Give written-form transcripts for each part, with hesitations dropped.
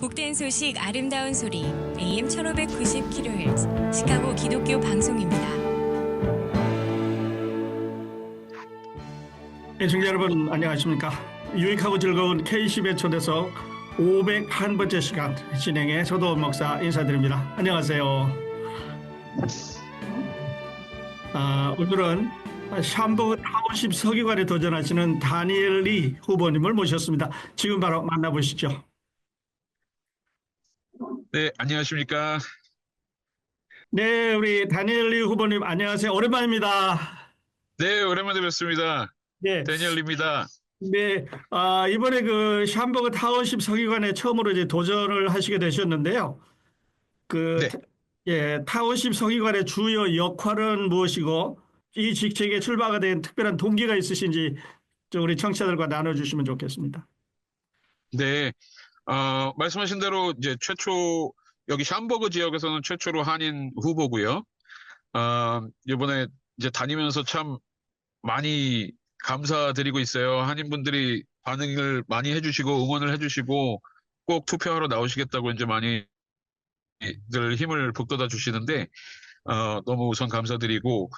복된 소식 아름다운 소리 AM 1590kHz 시카고 기독교 방송입니다. 애청자 여러분 안녕하십니까. 유익하고 즐거운 K10의 초대석 501번째 시간 진행해 서도원 목사 인사드립니다. 안녕하세요. 오늘은 샴버그 타운십 서기관에 도전하시는 다니엘 리 후보님을 모셨습니다. 지금 바로 만나보시죠. 네, 안녕하십니까. 네, 우리 다니엘 리 후보님 안녕하세요. 오랜만입니다. 네, 오랜만에 뵙습니다. 네, 데니얼입니다. 네, 이번에 그 샴버그 타운십 서기관에 처음으로 이제 도전을 하시게 되셨는데요. 네. 타운십 서기관의 주요 역할은 무엇이고 이 직책에 출마가 된 특별한 동기가 있으신지 우리 청취자들과 나눠주시면 좋겠습니다. 네, 말씀하신 대로 이제 최초 여기 샴버그 지역에서는 최초로 한인 후보고요. 이번에 이제 다니면서 참 많이 감사드리고 있어요. 한인분들이 반응을 많이 해주시고 응원을 해주시고 꼭 투표하러 나오시겠다고 이제 많이들 힘을 북돋아 주시는데 너무 우선 감사드리고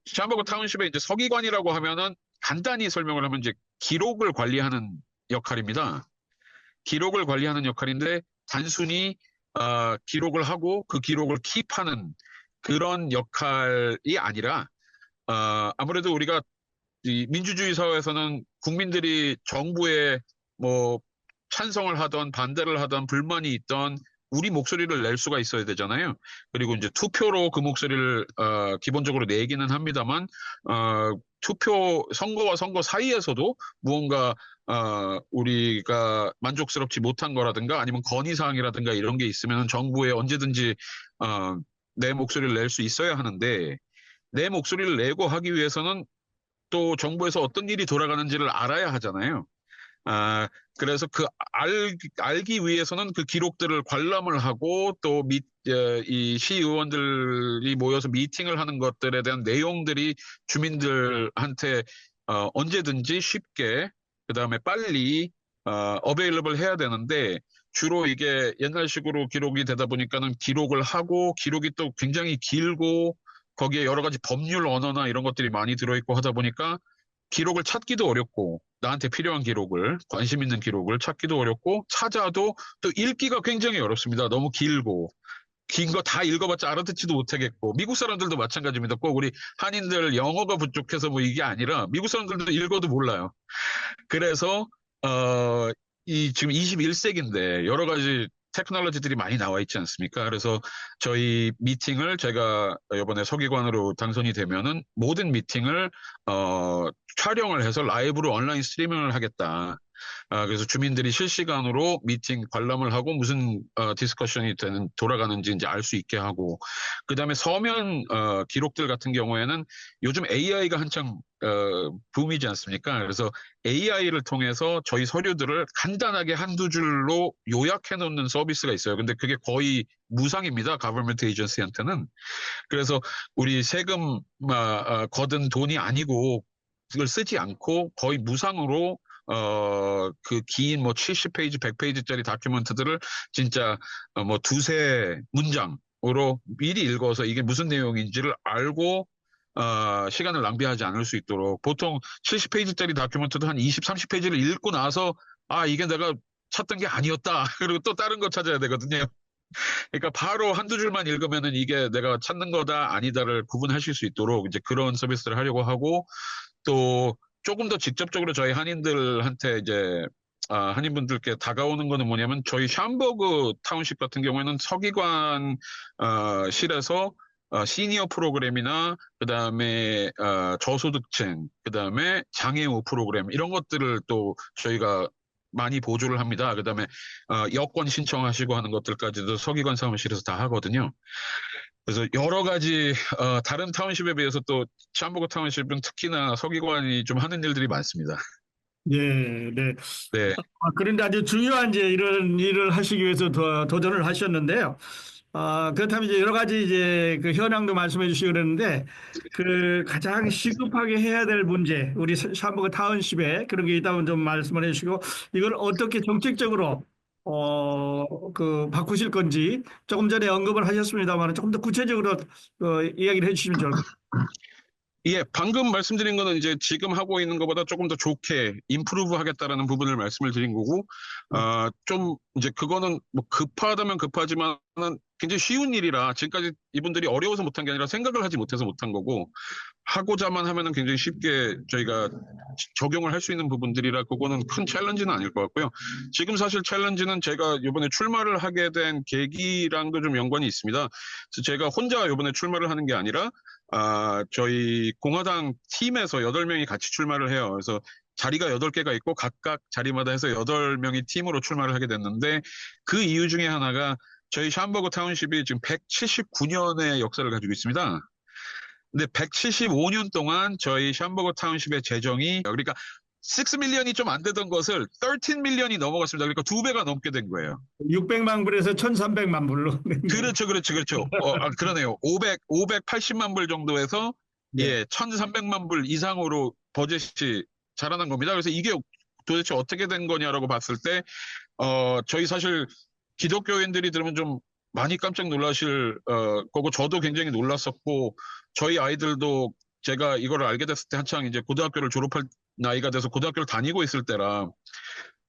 샴버그 타운십의 이제 서기관이라고 하면은 간단히 설명을 하면 이제 기록을 관리하는 역할입니다. 기록을 관리하는 역할인데 단순히 기록을 하고 그 기록을 킵하는 그런 역할이 아니라 아무래도 우리가 이 민주주의 사회에서는 국민들이 정부에 뭐 찬성을 하던 반대를 하던 불만이 있던 우리 목소리를 낼 수가 있어야 되잖아요. 그리고 이제 투표로 그 목소리를 기본적으로 내기는 합니다만 선거와 선거 사이에서도 무언가 우리가 만족스럽지 못한 거라든가 아니면 건의사항이라든가 이런 게 있으면 정부에 언제든지 내 목소리를 낼 수 있어야 하는데 내 목소리를 내고 하기 위해서는 또 정부에서 어떤 일이 돌아가는지를 알아야 하잖아요. 그래서 알기 위해서는 그 기록들을 관람을 하고 또 이 시의원들이 모여서 미팅을 하는 것들에 대한 내용들이 주민들한테 언제든지 쉽게 그다음에 빨리 어베일러블 해야 되는데 주로 이게 옛날식으로 기록이 되다 보니까는 기록을 하고 기록이 또 굉장히 길고 거기에 여러 가지 법률 언어나 이런 것들이 많이 들어있고 하다 보니까 기록을 찾기도 어렵고 나한테 필요한 기록을 관심 있는 기록을 찾기도 어렵고 찾아도 또 읽기가 굉장히 어렵습니다. 너무 길고 긴 거 다 읽어봤자 알아듣지도 못하겠고 미국 사람들도 마찬가지입니다. 꼭 우리 한인들 영어가 부족해서 뭐 이게 아니라 미국 사람들도 읽어도 몰라요. 그래서 지금 21세기인데 여러 가지 테크놀로지들이 많이 나와 있지 않습니까? 그래서 저희 미팅을 제가 이번에 서기관으로 당선이 되면은 모든 미팅을 촬영을 해서 라이브로 온라인 스트리밍을 하겠다. 그래서 주민들이 실시간으로 미팅 관람을 하고 무슨 디스커션이 돌아가는지 이제 알 수 있게 하고 그다음에 서면 기록들 같은 경우에는 요즘 AI가 한창 붐이지 않습니까? 그래서 AI를 통해서 저희 서류들을 간단하게 한두 줄로 요약해 놓는 서비스가 있어요. 근데 그게 거의 무상입니다. 가버먼트 에이전시한테는. 그래서 우리 세금 거둔 돈이 아니고 그걸 쓰지 않고 거의 무상으로 그 긴 뭐 70페이지, 100페이지짜리 다큐멘트들을 진짜 뭐 두세 문장으로 미리 읽어서 이게 무슨 내용인지를 알고 시간을 낭비하지 않을 수 있도록 보통 70페이지짜리 다큐멘트도 한 20, 30페이지를 읽고 나서 이게 내가 찾던 게 아니었다. 그리고 또 다른 거 찾아야 되거든요. 그러니까 바로 한두 줄만 읽으면은 이게 내가 찾는 거다 아니다를 구분하실 수 있도록 이제 그런 서비스를 하려고 하고 또 조금 더 직접적으로 저희 한인들한테 이제 한인분들께 다가오는 거는 뭐냐면 저희 샴버그 타운십 같은 경우에는 서기관 실에서 시니어 프로그램이나 그다음에 저소득층 그다음에 장애우 프로그램 이런 것들을 또 저희가 많이 보조를 합니다. 그다음에 여권 신청하시고 하는 것들까지도 서기관 사무실에서 다 하거든요. 그래서 여러 가지 다른 타운십에 비해서 또 샴버그 타운십은 특히나 서기관이 좀 하는 일들이 많습니다. 네, 네. 네, 그런데 아주 중요한 이제 이런 일을 하시기 위해서 도전을 하셨는데요. 그렇다면 이제 여러 가지 이제 그 현황도 말씀해 주시고 그랬는데 그 가장 시급하게 해야 될 문제, 우리 샴버그 타운십에 그런 게 있다면 좀 말씀을 해 주시고 이걸 어떻게 정책적으로 바꾸실 건지 조금 전에 언급을 하셨습니다만 조금 더 구체적으로 이야기를 해주시면 좋을 것 같아요. 예, 방금 말씀드린 거는 이제 지금 하고 있는 것보다 조금 더 좋게 임프루브 하겠다라는 부분을 말씀을 드린 거고, 좀 이제 그거는 뭐 급하다면 급하지만은 굉장히 쉬운 일이라 지금까지 이분들이 어려워서 못한 게 아니라 생각을 하지 못해서 못한 거고, 하고자만 하면은 굉장히 쉽게 저희가 적용을 할 수 있는 부분들이라 그거는 큰 챌린지는 아닐 것 같고요. 지금 사실 챌린지는 제가 이번에 출마를 하게 된 계기랑도 좀 연관이 있습니다. 그래서 제가 혼자 이번에 출마를 하는 게 아니라 저희 공화당 팀에서 8명이 같이 출마를 해요. 그래서 자리가 8개가 있고 각각 자리마다 해서 8명이 팀으로 출마를 하게 됐는데 그 이유 중에 하나가 저희 샴버그 타운십이 지금 179년의 역사를 가지고 있습니다. 근데 175년 동안 저희 샴버그 타운십의 재정이 그러니까 6밀리언이 좀 안 되던 것을 13밀리언이 넘어갔습니다. 그러니까 2배가 넘게 된 거예요. 600만 불에서 1,300만 불로. 그렇죠. 그러네요. 580만 불 정도에서 네. 예, 1,300만 불 이상으로 버젯이 자라난 겁니다. 그래서 이게 도대체 어떻게 된 거냐라고 봤을 때, 저희 사실 기독교인들이 들으면 좀 많이 깜짝 놀라실 거고 저도 굉장히 놀랐었고 저희 아이들도 제가 이거를 알게 됐을 때 한창 이제 고등학교를 졸업할 나이가 돼서 고등학교를 다니고 있을 때라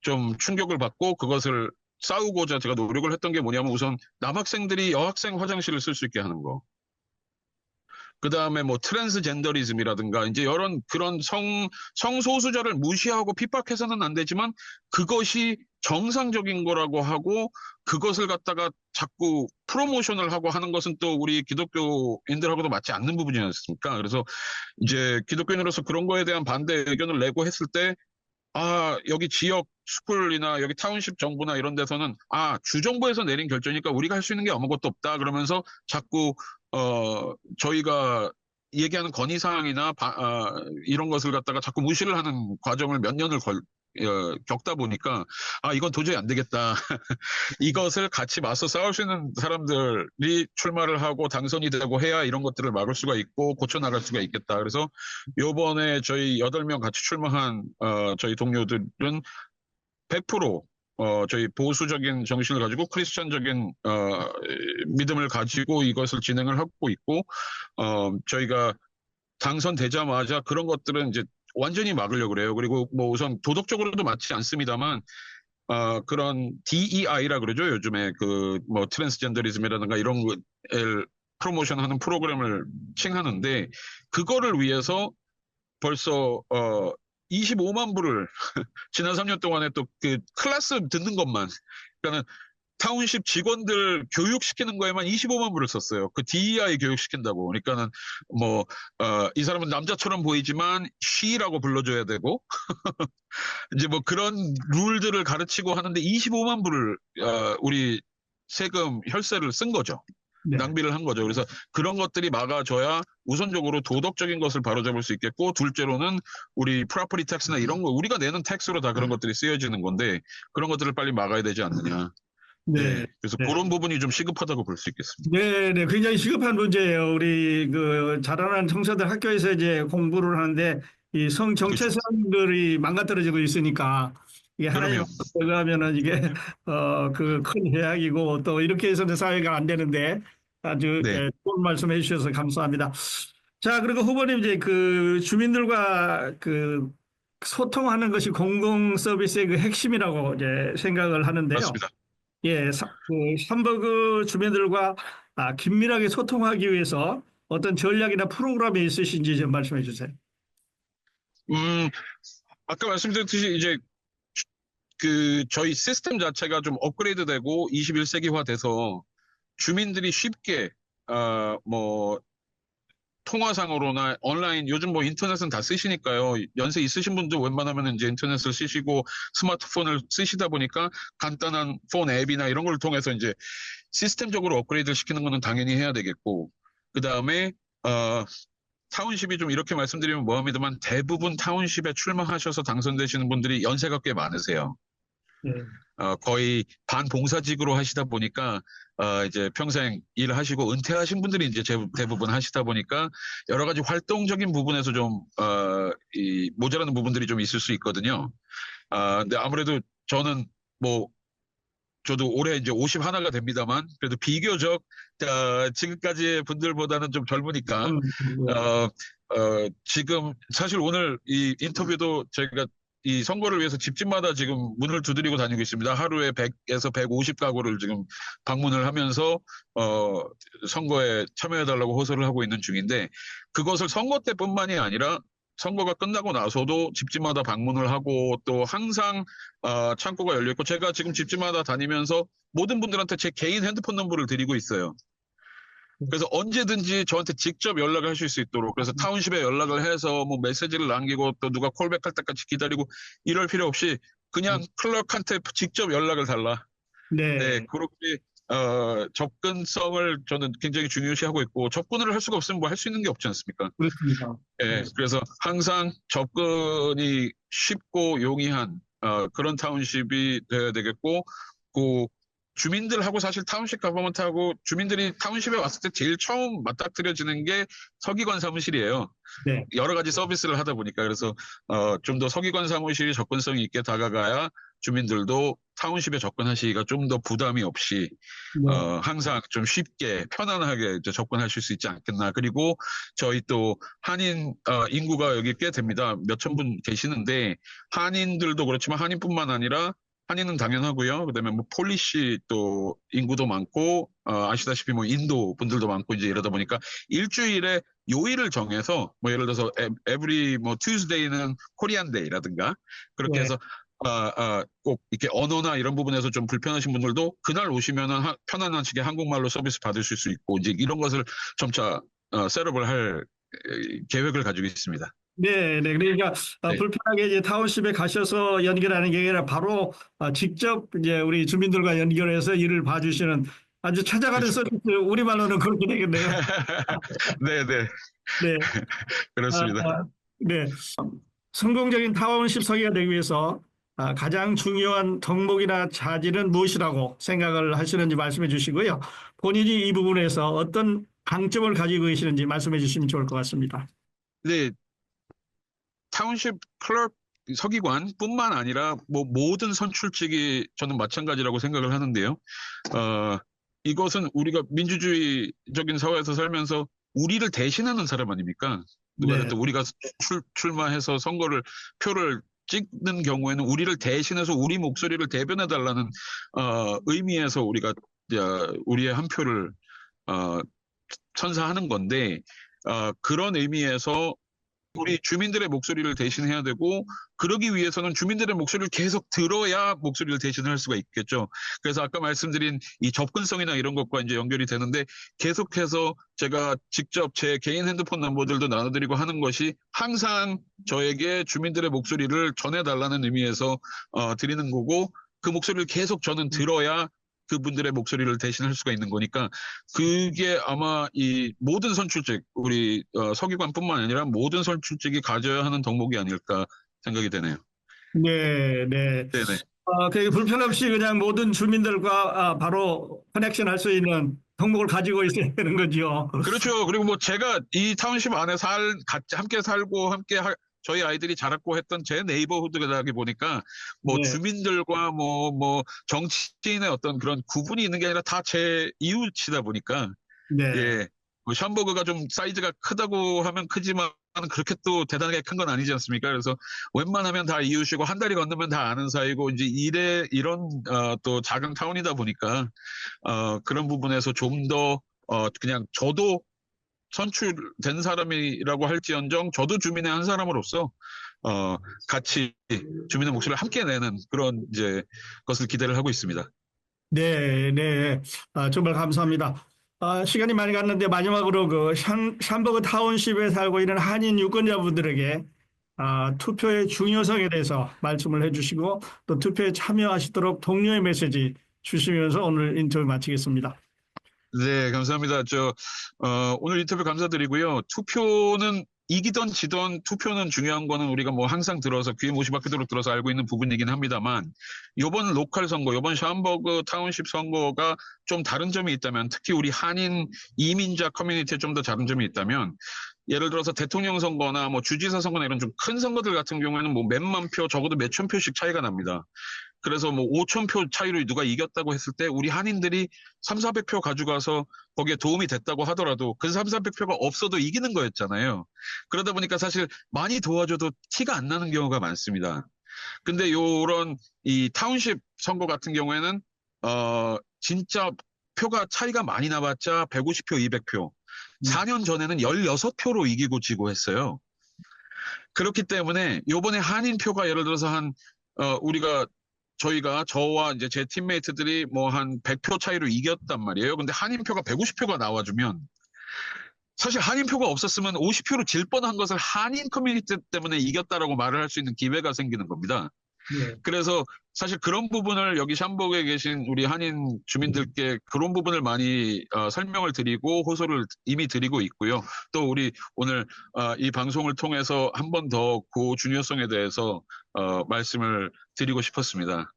좀 충격을 받고 그것을 싸우고자 제가 노력을 했던 게 뭐냐면 우선 남학생들이 여학생 화장실을 쓸 수 있게 하는 거. 그 다음에 뭐 트랜스젠더리즘이라든가 이제 이런 그런 성소수자를 무시하고 핍박해서는 안 되지만 그것이 정상적인 거라고 하고 그것을 갖다가 자꾸 프로모션을 하고 하는 것은 또 우리 기독교인들하고도 맞지 않는 부분이 었습니까? 그래서 이제 기독교인으로서 그런 거에 대한 반대 의견을 내고 했을 때 여기 지역 스쿨이나 여기 타운십 정부나 이런 데서는 주정부에서 내린 결정이니까 우리가 할 수 있는 게 아무것도 없다 그러면서 자꾸 저희가 얘기하는 건의사항이나 이런 것을 갖다가 자꾸 무시를 하는 과정을 몇 년을 겪다 보니까 이건 도저히 안 되겠다. 이것을 같이 맞서 싸울 수 있는 사람들이 출마를 하고 당선이 되고 해야 이런 것들을 막을 수가 있고 고쳐나갈 수가 있겠다. 그래서 요번에 저희 8명 같이 출마한 저희 동료들은 100% 저희 보수적인 정신을 가지고 크리스천적인 믿음을 가지고 이것을 진행을 하고 있고 저희가 당선되자마자 그런 것들은 이제 완전히 막으려고 그래요. 그리고 뭐 우선 도덕적으로도 맞지 않습니다만 그런 DEI라 그러죠. 요즘에 그 뭐 트랜스젠더리즘이라든가 이런 거를 프로모션하는 프로그램을 칭하는데 그거를 위해서 벌써 25만 불을 지난 3년 동안에 또 그 클래스 듣는 것만 그러니까는 타운십 직원들 교육시키는 거에만 25만 불을 썼어요. 그 DEI 교육시킨다고. 그러니까는 뭐 이 사람은 남자처럼 보이지만 she라고 불러줘야 되고 이제 뭐 그런 룰들을 가르치고 하는데 25만 불을 우리 세금 혈세를 쓴 거죠. 네. 낭비를 한 거죠. 그래서 그런 것들이 막아져야 우선적으로 도덕적인 것을 바로잡을 수 있겠고 둘째로는 우리 프로퍼티 텍스나 이런 거 우리가 내는 텍스로 다 그런 것들이 쓰여지는 건데 그런 것들을 빨리 막아야 되지 않느냐. 네. 그래서 네. 그런 부분이 좀 시급하다고 볼 수 있겠습니다. 네, 굉장히 시급한 문제예요. 우리 그 자라나는 청소들 학교에서 이제 공부를 하는데 이 성 정체성들이 망가뜨려지고 있으니까 이게 하나님 그럼요. 하면은 이게 그 큰 해악이고 또 이렇게 해서는 사회가 안 되는데 아주 네. 좋은 말씀해 주셔서 감사합니다. 자, 그리고 후보님 이제 그 주민들과 그 소통하는 것이 공공 서비스의 그 핵심이라고 이제 생각을 하는데요. 맞습니다. 예, 샴버그 주민들과 긴밀하게 소통하기 위해서 어떤 전략이나 프로그램이 있으신지 좀 말씀해 주세요. 아까 말씀드렸듯이 이제 그 저희 시스템 자체가 좀 업그레이드되고 21세기화 돼서 주민들이 쉽게 뭐 통화상으로나 온라인 요즘 뭐 인터넷은 다 쓰시니까요. 연세 있으신 분들 웬만하면 이제 인터넷을 쓰시고 스마트폰을 쓰시다 보니까 간단한 폰 앱이나 이런 걸 통해서 이제 시스템적으로 업그레이드 시키는 거는 당연히 해야 되겠고 그다음에 타운십이 좀 이렇게 말씀드리면 뭐합니다만 대부분 타운십에 출마하셔서 당선되시는 분들이 연세가 꽤 많으세요. 예. 거의 반봉사직으로 하시다 보니까 이제 평생 일하시고 은퇴하신 분들이 이제 대부분 하시다 보니까 여러 가지 활동적인 부분에서 좀 모자라는 부분들이 좀 있을 수 있거든요. 근데 아무래도 저는 뭐 저도 올해 이제 51가 됩니다만, 그래도 비교적, 지금까지의 분들보다는 좀 젊으니까, 어, 지금 사실 오늘 이 인터뷰도 저희가 이 선거를 위해서 집집마다 지금 문을 두드리고 다니고 있습니다. 하루에 100에서 150가구를 지금 방문을 하면서, 선거에 참여해달라고 호소를 하고 있는 중인데, 그것을 선거 때뿐만이 아니라 선거가 끝나고 나서도 집집마다 방문을 하고 또 항상 창구가 열려 있고, 제가 지금 집집마다 다니면서 모든 분들한테 제 개인 핸드폰 넘버를 드리고 있어요. 그래서 언제든지 저한테 직접 연락을 하실 수 있도록, 그래서 타운십에 연락을 해서 뭐 메시지를 남기고 또 누가 콜백할 때까지 기다리고 이럴 필요 없이 그냥 클럭한테 직접 연락을 달라. 네. 네, 그렇게 접근성을 저는 굉장히 중요시하고 있고, 접근을 할 수가 없으면 뭐 할 수 있는 게 없지 않습니까? 그렇습니다. 예, 그래서 항상 접근이 쉽고 용이한 그런 타운십이 되어야 되겠고, 그 주민들하고 사실 타운십 가버먼트하고 주민들이 타운십에 왔을 때 제일 처음 맞닥뜨려지는 게 서기관 사무실이에요. 네. 여러 가지 서비스를 하다 보니까. 그래서 좀 더 서기관 사무실이 접근성이 있게 다가가야 주민들도 타운십에 접근하시기가 좀 더 부담이 없이 네. 항상 좀 쉽게 편안하게 이제 접근하실 수 있지 않겠나. 그리고 저희 또 한인 인구가 여기 꽤 됩니다. 몇천 분 계시는데, 한인들도 그렇지만 한인뿐만 아니라, 한인은 당연하고요. 그다음에 뭐 폴리시 또 인구도 많고, 아시다시피 뭐 인도 분들도 많고, 이제 이러다 보니까 일주일에 요일을 정해서, 뭐 예를 들어서 every 뭐 Tuesday는 코리안 데이라든가 그렇게 네. 해서 꼭 이렇게 언어나 이런 부분에서 좀 불편하신 분들도 그날 오시면은 편안하시게 한국말로 서비스 받으실 수 있고, 이제 이런 것을 점차 셋업을 할 계획을 가지고 있습니다. 네, 네. 그러니까 네. 불편하게 이제 타운십에 가셔서 연결하는 게 아니라 바로 직접 이제 우리 주민들과 연결해서 일을 봐주시는 아주 찾아가는 그렇죠. 서비스, 우리말로는 그렇게 되겠네요. 네, 네, 네. 그렇습니다. 네. 성공적인 타운십 서기가 되기 위해서 가장 중요한 덕목이나 자질은 무엇이라고 생각을 하시는지 말씀해 주시고요. 본인이 이 부분에서 어떤 강점을 가지고 계시는지 말씀해 주시면 좋을 것 같습니다. 네, 타운십 클럭 서기관뿐만 아니라 뭐 모든 선출직이 저는 마찬가지라고 생각을 하는데요. 이것은 우리가 민주주의적인 사회에서 살면서 우리를 대신하는 사람 아닙니까? 누가 네. 됐든 우리가 출마해서 표를 찍는 경우에는 우리를 대신해서 우리 목소리를 대변해 달라는 의미에서 우리가 우리의 한 표를 선사하는 건데, 그런 의미에서 우리 주민들의 목소리를 대신해야 되고, 그러기 위해서는 주민들의 목소리를 계속 들어야 목소리를 대신할 수가 있겠죠. 그래서 아까 말씀드린 이 접근성이나 이런 것과 이제 연결이 되는데, 계속해서 제가 직접 제 개인 핸드폰 넘버들도 나눠드리고 하는 것이 항상 저에게 주민들의 목소리를 전해달라는 의미에서 드리는 거고, 그 목소리를 계속 저는 들어야 그분들의 목소리를 대신할 수가 있는 거니까, 그게 아마 이 모든 선출직, 우리 서기관뿐만 아니라 모든 선출직이 가져야 하는 덕목이 아닐까 생각이 되네요. 네, 네. 네네. 그 불편 없이 그냥 모든 주민들과 바로 커넥션 할 수 있는 덕목을 가지고 있어야 되는 거죠. 그렇죠. 그리고 뭐 제가 이 타운십 안에 같이 함께 살고 저희 아이들이 자랐고 했던 제 네이버후드라기 보니까 뭐 네. 주민들과 뭐 정치인의 어떤 그런 구분이 있는 게 아니라 다 제 이웃이다 보니까, 네. 예, 뭐 샴버그가 좀 사이즈가 크다고 하면 크지만 그렇게 또 대단하게 큰 건 아니지 않습니까? 그래서 웬만하면 다 이웃이고 한 다리 건너면 다 아는 사이고, 이제 이런 또 작은 타운이다 보니까 그런 부분에서 좀 더 그냥 저도 선출된 사람이라고 할지언정 저도 주민의 한 사람으로서 같이 주민의 목소리를 함께 내는 그런 이제 것을 기대를 하고 있습니다. 네, 네. 정말 감사합니다. 시간이 많이 갔는데 마지막으로 그 샴버그 타운십에 살고 있는 한인 유권자분들에게 투표의 중요성에 대해서 말씀을 해주시고 또 투표에 참여하시도록 독려의 메시지 주시면서 오늘 인터뷰 마치겠습니다. 네, 감사합니다. 오늘 인터뷰 감사드리고요. 투표는 이기던 지던 투표는 중요한 거는 우리가 뭐 항상 들어서 귀에 못이 박히도록 들어서 알고 있는 부분이긴 합니다만, 이번 로컬 선거, 이번 샴버그 타운십 선거가 좀 다른 점이 있다면, 특히 우리 한인 이민자 커뮤니티에 좀 더 다른 점이 있다면, 예를 들어서 대통령 선거나 뭐 주지사 선거나 이런 좀 큰 선거들 같은 경우에는 뭐 몇만 표, 적어도 몇천 표씩 차이가 납니다. 그래서 뭐 5천 표 차이로 누가 이겼다고 했을 때 우리 한인들이 3, 400표 가져가서 거기에 도움이 됐다고 하더라도 그 3, 400표가 없어도 이기는 거였잖아요. 그러다 보니까 사실 많이 도와줘도 티가 안 나는 경우가 많습니다. 근데 요런 이 타운십 선거 같은 경우에는 진짜 표가 차이가 많이 나봤자 150표, 200표. 4년 전에는 16표로 이기고 지고 했어요. 그렇기 때문에 요번에 한인 표가 예를 들어서 저와 이제 제 팀메이트들이 뭐 한 100표 차이로 이겼단 말이에요. 근데 한인 표가 150표가 나와주면 사실 한인 표가 없었으면 50표로 질 뻔한 것을 한인 커뮤니티 때문에 이겼다라고 말을 할 수 있는 기회가 생기는 겁니다. 예. 그래서 사실 그런 부분을 여기 샴버그에 계신 우리 한인 주민들께 그런 부분을 많이 설명을 드리고 호소를 이미 드리고 있고요. 또 우리 오늘 이 방송을 통해서 한 번 더 고 중요성에 대해서 말씀을 드리고 싶었습니다.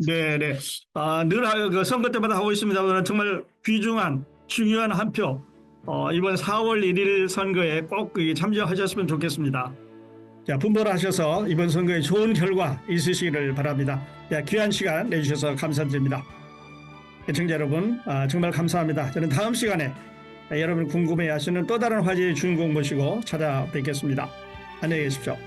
네. 늘 그 선거 때마다 하고 있습니다만 정말 귀중한 중요한 한 표. 이번 4월 1일 선거에 꼭 참여하셨으면 좋겠습니다. 자, 분발을 하셔서 이번 선거에 좋은 결과 있으시기를 바랍니다. 귀한 시간 내주셔서 감사드립니다. 시청자 여러분, 정말 감사합니다. 저는 다음 시간에 여러분 궁금해하시는 또 다른 화제의 주인공 모시고 찾아뵙겠습니다. 안녕히 계십시오.